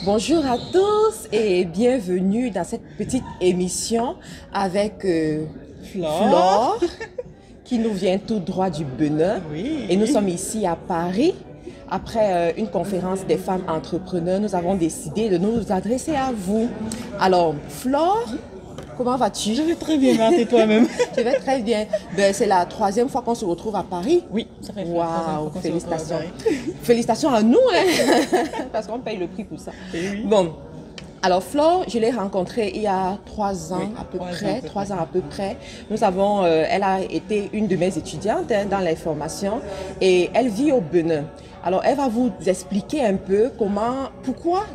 Bonjour à tous et bienvenue dans cette petite émission avec Flore qui nous vient tout droit du Bénin. Oui. Et nous sommes ici à Paris. Après une conférence des femmes entrepreneurs, nous avons décidé de nous adresser à vous. Alors, Flore, comment vas-tu? Je vais très bien, Marthe, et toi-même? Je vais très bien. Ben, c'est la troisième fois qu'on se retrouve à Paris. Oui, ça fait Waouh, félicitations. Paris. Félicitations à nous, hein, parce qu'on paye le prix pour ça. Oui. Bon, alors Flore, je l'ai rencontrée il y a 3 ans, Oui, à peu 3 près. ans, 3 ans à peu près. Nous avons, elle a été une de mes étudiantes dans les formations et elle vit au Bénin. Alors, elle va vous expliquer un peu pourquoi,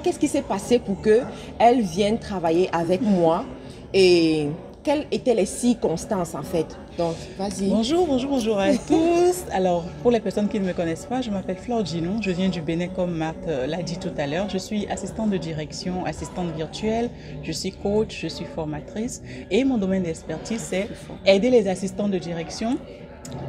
qu'est-ce qui s'est passé pour qu'elle vienne travailler avec moi et quelles étaient les circonstances en fait. Donc, vas-y. Bonjour à tous. Alors, pour les personnes qui ne me connaissent pas, je m'appelle Flore Ginon, je viens du Bénin comme Marthe l'a dit tout à l'heure. Je suis assistante de direction, assistante virtuelle, je suis coach, je suis formatrice et mon domaine d'expertise c'est aider les assistants de direction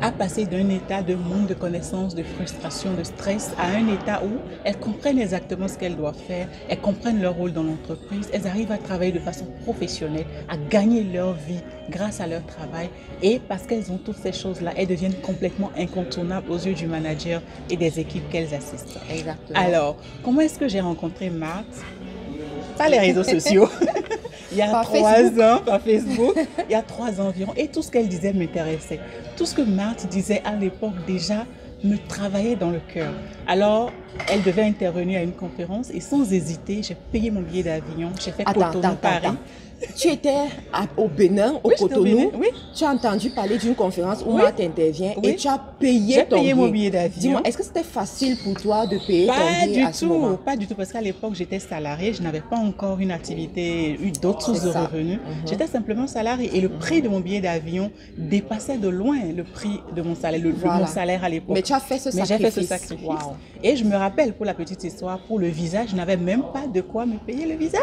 à passer d'un état de manque de connaissances, de frustration, de stress, à un état où elles comprennent exactement ce qu'elles doivent faire, elles comprennent leur rôle dans l'entreprise, elles arrivent à travailler de façon professionnelle, à gagner leur vie grâce à leur travail et parce qu'elles ont toutes ces choses-là, elles deviennent complètement incontournables aux yeux du manager et des équipes qu'elles assistent. Exactement. Alors, comment est-ce que j'ai rencontré Marthe? Pas les réseaux sociaux. Il y a 3 ans, par Facebook, il y a 3 ans environ. Et tout ce qu'elle disait m'intéressait. Tout ce que Marthe disait à l'époque déjà me travaillait dans le cœur. Alors, elle devait intervenir à une conférence et sans hésiter, j'ai payé mon billet d'avion. J'ai fait Cotonou-Paris. Tu étais au Bénin, au Cotonou. Bénin, oui. Tu as entendu parler d'une conférence où Marthe intervient et tu as payé J'ai payé mon billet d'avion. Dis-moi, est-ce que c'était facile pour toi de payer ton billet à ce moment? Pas du tout, parce qu'à l'époque, j'étais salariée, je n'avais pas encore une activité, d'autres sources de revenus. J'étais simplement salariée et le prix de mon billet d'avion dépassait de loin le prix de mon salaire, mon salaire à l'époque. Mais tu as fait ce sacrifice. J'ai fait ce sacrifice. Wow. Et je me rappelle, pour la petite histoire, pour le visa, je n'avais même pas de quoi me payer le visa.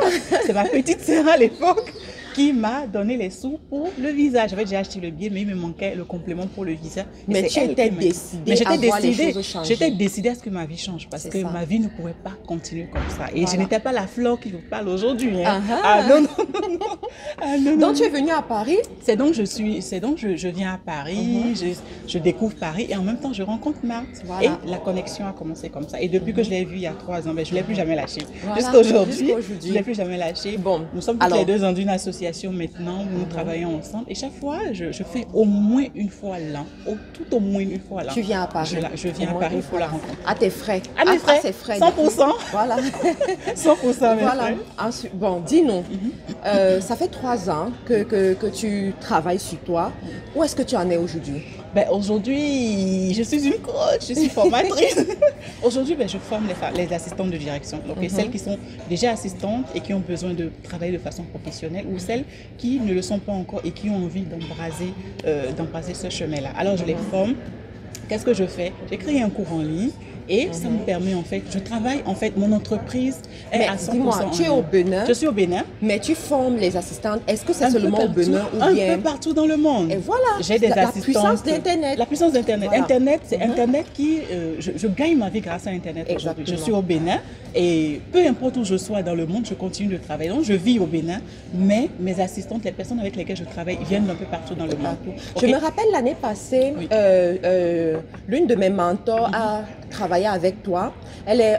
C'est ma petite sœur à l'époque qui m'a donné les sous pour le visa. J'avais déjà acheté le billet, mais il me manquait le complément pour le visa. Mais tu étais décidée à voir les choses changer. J'étais décidée à ce que ma vie change parce que ma vie ne pouvait pas continuer comme ça. Et je n'étais pas la Flore qui vous parle aujourd'hui. Hein. Non. Donc tu es venue à Paris? C'est donc je viens à Paris, je découvre Paris et en même temps je rencontre Marthe. Et la connexion a commencé comme ça. Et depuis que je l'ai vue il y a 3 ans, je ne l'ai plus jamais lâchée. Jusqu'à aujourd'hui, je ne l'ai plus jamais lâchée. Bon, nous sommes toutes les deux dans une association maintenant où nous travaillons ensemble et chaque fois je fais au moins une fois l'an, tout au moins une fois l'an. Tu viens à Paris? Je viens à Paris pour la rencontrer. À tes frais? À mes frais, 100%. Voilà. 100% mes voilà. frais. Ensuite, bon, dis-nous, ça fait 3 ans que tu travailles sur toi. Où est-ce que tu en es aujourd'hui? Aujourd'hui, je suis une coach, je suis formatrice. Aujourd'hui, je forme les assistantes de direction. Donc, celles qui sont déjà assistantes et qui ont besoin de travailler de façon professionnelle ou celles qui ne le sont pas encore et qui ont envie d'embraser ce chemin-là. Alors, je les forme. Qu'est-ce que je fais? J'ai créé un cours en ligne. Et ça me permet je travaille mon entreprise est à 100%. Dis-moi, tu es au Bénin? Je suis au Bénin. Mais tu formes les assistantes, est-ce que c'est seulement au Bénin ou bien? Un peu partout dans le monde. Et voilà, j'ai des assistantes. La puissance d'Internet. La puissance d'Internet. Voilà. C'est Internet qui, je gagne ma vie grâce à Internet aujourd'hui. Je suis au Bénin et peu importe où je sois dans le monde, je continue de travailler. Donc je vis au Bénin, mais mes assistantes, les personnes avec lesquelles je travaille, viennent d'un peu partout dans le monde. Je me rappelle l'année passée, l'une de mes mentors a travaillé avec toi. Elle est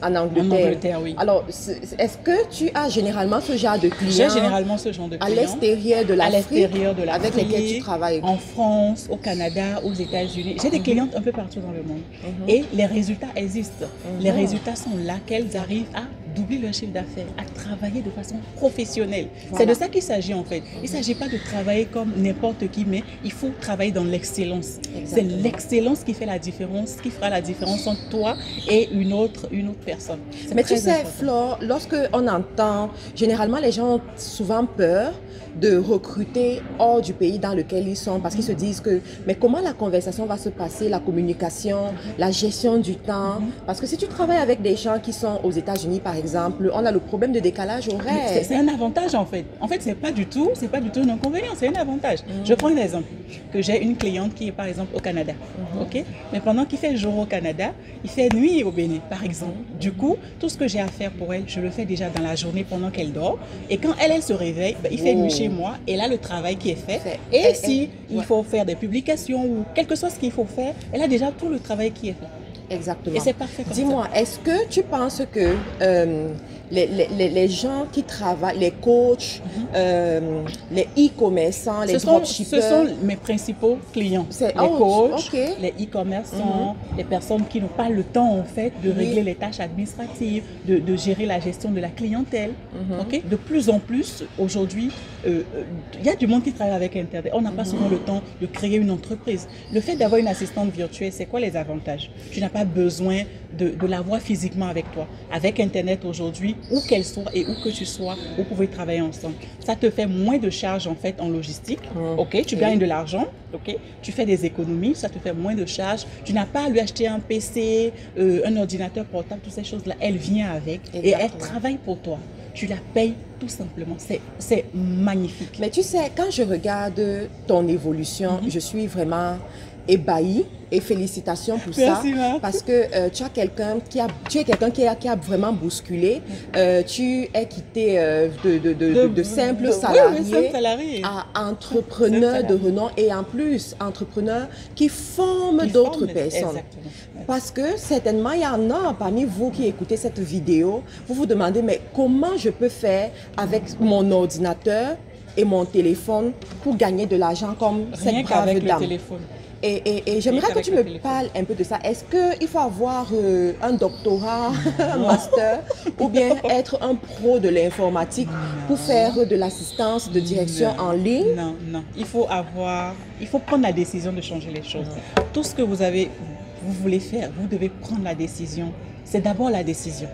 en Angleterre. En Angleterre, oui. Alors, est-ce que tu as généralement ce genre de clients? J'ai généralement ce genre de clients. À l'extérieur de l'Afrique, avec lesquels tu travailles? En France, au Canada, aux États-Unis. J'ai des clientes un peu partout dans le monde. Et les résultats existent. Les résultats sont là, qu'elles arrivent à doubler leur chiffre d'affaires, à travailler de façon professionnelle. Voilà. C'est de ça qu'il s'agit en fait. Il ne s'agit pas de travailler comme n'importe qui, mais il faut travailler dans l'excellence. C'est l'excellence qui fait la différence, qui fera la différence entre toi et une autre personne. Mais tu sais, Flore, lorsque on entend, généralement les gens ont souvent peur de recruter hors du pays dans lequel ils sont parce qu'ils se disent que, mais comment la conversation va se passer, la communication, la gestion du temps? Parce que si tu travailles avec des gens qui sont aux États-Unis, par exemple, exemple, on a le problème de décalage horaire. C'est un avantage en fait. En fait, c'est pas du tout un inconvénient, c'est un avantage. Je prends un exemple, que j'ai une cliente qui est par exemple au Canada, ok? Mais pendant qu'il fait jour au Canada, il fait nuit au Bénin, par exemple. Du coup, tout ce que j'ai à faire pour elle, je le fais déjà dans la journée pendant qu'elle dort. Et quand elle se réveille, ben, il fait nuit chez moi et là le travail qui est fait. Et si il faut faire des publications ou quel que soit ce qu'il faut faire, elle a déjà tout le travail qui est fait. Exactement. Et c'est parfait comme ça. Dis-moi, est-ce que tu penses que les gens qui travaillent, les coachs, les e-commerçants, les dropshippers... Ce sont mes principaux clients. Les coachs, les e-commerçants, les personnes qui n'ont pas le temps en fait de régler les tâches administratives, de gérer la gestion de la clientèle. De plus en plus, aujourd'hui, il y a du monde qui travaille avec Internet. On n'a pas souvent le temps de créer une entreprise. Le fait d'avoir une assistante virtuelle, c'est quoi les avantages? Tu n'as pas besoin de la voir physiquement avec toi. Avec Internet aujourd'hui, où qu'elle soit et où que tu sois, vous pouvez travailler ensemble. Ça te fait moins de charges en fait en logistique. Tu gagnes de l'argent. Tu fais des économies, ça te fait moins de charges. Tu n'as pas à lui acheter un PC, un ordinateur portable, toutes ces choses-là. Elle vient avec et elle travaille pour toi. Tu la payes tout simplement. C'est magnifique. Mais tu sais, quand je regarde ton évolution, je suis vraiment ébahie et félicitations pour ça. Parce que tu es quelqu'un qui a vraiment bousculé. Tu es quitté de simple salarié à entrepreneur de renom et en plus entrepreneur qui forme d'autres personnes. Parce que certainement, il y en a parmi vous qui écoutez cette vidéo, vous vous demandez, mais comment je peux faire avec mon ordinateur et mon téléphone pour gagner de l'argent comme cette brave dame? Et j'aimerais que tu me parles un peu de ça. Est-ce qu'il faut avoir un doctorat, un master, ou bien être un pro de l'informatique pour faire de l'assistance de direction en ligne? Non. Il faut prendre la décision de changer les choses. Tout ce que vous voulez faire, vous devez prendre la décision. C'est d'abord la décision.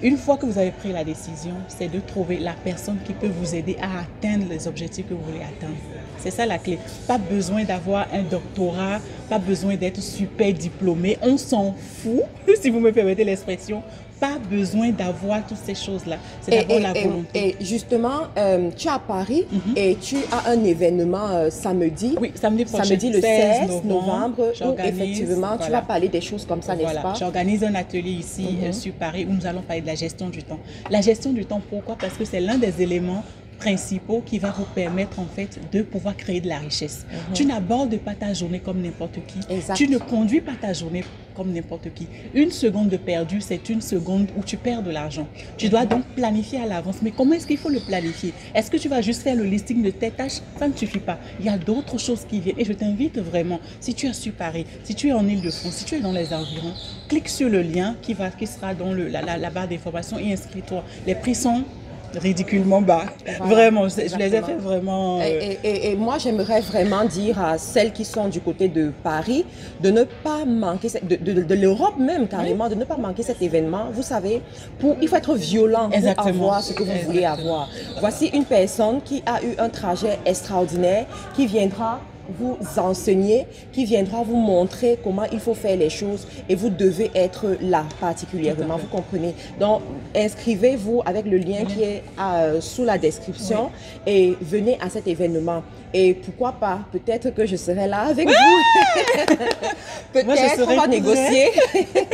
Une fois que vous avez pris la décision, c'est de trouver la personne qui peut vous aider à atteindre les objectifs que vous voulez atteindre. C'est ça la clé. Pas besoin d'avoir un doctorat, pas besoin d'être super diplômé. On s'en fout, si vous me permettez l'expression. Pas besoin d'avoir toutes ces choses-là. C'est d'abord la volonté. Et justement, tu es à Paris et tu as un événement samedi. Oui, samedi prochain. Samedi le 16 novembre, où effectivement, tu vas parler des choses comme ça, n'est-ce pas? J'organise un atelier ici sur Paris où nous allons parler de la gestion du temps. La gestion du temps, pourquoi? Parce que c'est l'un des éléments principaux qui va vous permettre en fait de pouvoir créer de la richesse. Tu n'abordes pas ta journée comme n'importe qui. Tu ne conduis pas ta journée comme n'importe qui. Une seconde de perdu, c'est une seconde où tu perds de l'argent. Tu dois donc planifier à l'avance. Mais comment est-ce qu'il faut le planifier? Est-ce que tu vas juste faire le listing de tes tâches? Ça ne suffit pas. Il y a d'autres choses qui viennent. Et je t'invite vraiment, si tu es sur Paris, si tu es en Île-de-France, si tu es dans les environs, clique sur le lien qui sera dans la barre d'information et inscris-toi. Les prix sont ridiculement bas. Vraiment, je les ai fait vraiment... Et moi, j'aimerais vraiment dire à celles qui sont du côté de Paris de ne pas manquer, de l'Europe même carrément, de ne pas manquer cet événement. Vous savez, il faut être violent pour avoir ce que vous voulez avoir. Voici une personne qui a eu un trajet extraordinaire, qui viendra vous enseigner, qui viendra vous montrer comment il faut faire les choses et vous devez être là particulièrement, vous comprenez. Donc, inscrivez-vous avec le lien qui est sous la description et venez à cet événement. Et pourquoi pas, peut-être que je serai là avec vous. Peut-être, on va négocier.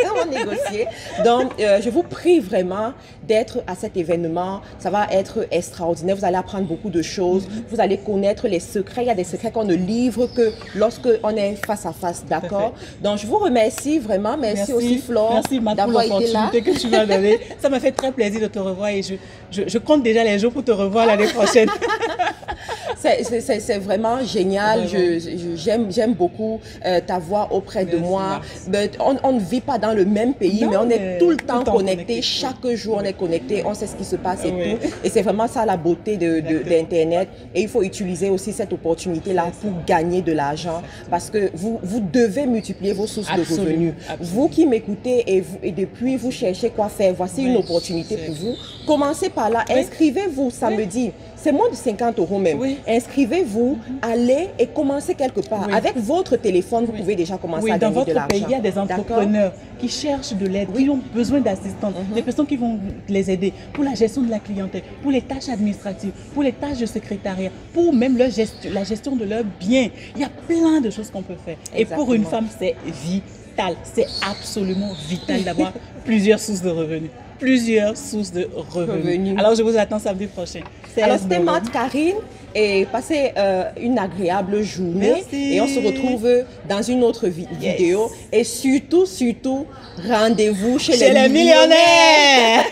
On va négocier. Donc, je vous prie vraiment d'être à cet événement. Ça va être extraordinaire. Vous allez apprendre beaucoup de choses. Vous allez connaître les secrets. Il y a des secrets qu'on ne livre que lorsqu'on est face à face. D'accord? Donc, je vous remercie vraiment. Merci aussi, Flore, d'avoir été là. Merci que tu m'as donné. Ça m'a fait très plaisir de te revoir et je compte déjà les jours pour te revoir l'année prochaine. C'est vraiment génial. J'aime beaucoup t'avoir auprès de moi. On ne vit pas dans le même pays, mais on est tout le temps connecté. Chaque jour, on est connecté. On sait ce qui se passe et tout. Et c'est vraiment ça la beauté d'Internet. Et il faut utiliser aussi cette opportunité-là pour gagner de l'argent parce que vous devez multiplier vos sources de revenus. Vous qui m'écoutez et depuis vous cherchez quoi faire, voici une opportunité pour vous. Commencez par là. Inscrivez-vous samedi. c'est moins de 50 € même. Oui. Inscrivez-vous, allez et commencez quelque part. Oui. Avec votre téléphone, vous pouvez déjà commencer à dans gagner de votre pays, l'argent. il y a des entrepreneurs qui cherchent de l'aide, qui ont besoin d'assistance, des personnes qui vont les aider pour la gestion de la clientèle, pour les tâches administratives, pour les tâches de secrétariat, pour même la gestion de leurs biens. Il y a plein de choses qu'on peut faire. Et pour une femme, c'est vital. C'est absolument vital d'avoir plusieurs sources de revenus. Plusieurs sources de revenus. Alors, je vous attends samedi prochain. Alors, c'était Marthe Karine et passez une agréable journée. Merci. Et on se retrouve dans une autre vidéo. Et surtout, rendez-vous chez les millionnaires.